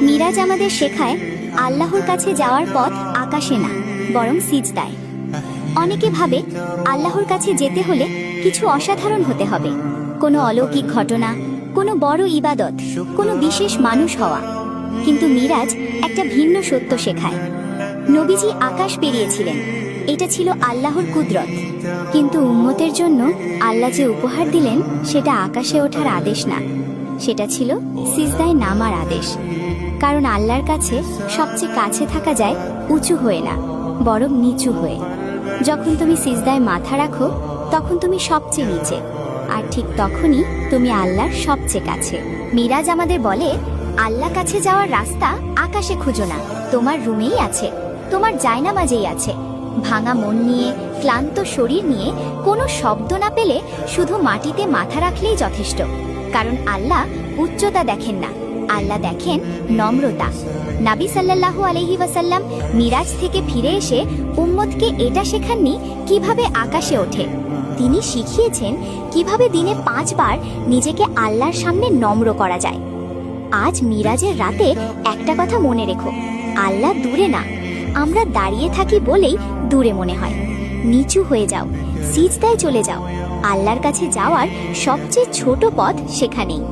মিরাজ আমাদের শেখায় আল্লাহর কাছে যাওয়ার পথ আকাশে না, বরং সিজদায়। অনেকে ভাবে আল্লাহর কাছে যেতে হলে কিছু অসাধারণ হতে হবে, কোনো অলৌকিক ঘটনা, কোনো বড় ইবাদত, কোনো বিশেষ মানুষ হওয়া। কিন্তু মিরাজ একটা ভিন্ন সত্য শেখায়। নবীজি আকাশ পেরিয়েছিলেন, এটা ছিল আল্লাহর কুদরত। কিন্তু উম্মতের জন্য আল্লাহ যে উপহার দিলেন সেটা আকাশে ওঠার আদেশ না, সেটা ছিল সিজদায় নামার আদেশ। কারণ আল্লাহর কাছে সবচেয়ে কাছে থাকা যায় উঁচু হয়ে না, বরং নিচু হয়ে। যখন তুমি সিজদায় মাথা রাখো তখন তুমি সবচেয়ে নিচে, আর ঠিক তখনই তুমি আল্লাহর সবচেয়ে কাছে। মিরাজ আমাদের বলে, আল্লাহ কাছে যাওয়ার রাস্তা আকাশে খুঁজো না, তোমার রুমেই আছে, তোমার জায়নামাজেই আছে। ভাঙা মন নিয়ে, ক্লান্ত শরীর নিয়ে কোনো শব্দ না পেলে শুধু মাটিতে মাথা রাখলেই যথেষ্ট। কারণ আল্লাহ উচ্চতা দেখেন না, আল্লাহ দেখেন নম্রতা। নবী সাল্লাল্লাহু আলাইহি ওয়াসাল্লাম মিরাজ থেকে ফিরে এসে উম্মতকে এটা শেখাননি কিভাবে আকাশে ওঠে, তিনি শিখিয়েছেন কিভাবে দিনে 5 বার নিজেকে আল্লাহর সামনে নম্র করা যায়। আজ মিরাজের রাতে একটা কথা মনে রেখো, আল্লাহ দূরে না, আমরা দাঁড়িয়ে থাকি বলেই দূরে মনে হয়। নিচু হয়ে যাও, সিজদায় চলে যাও, আল্লাহর কাছে যাওয়ার সবচেয়ে ছোট পথ সেখানেই।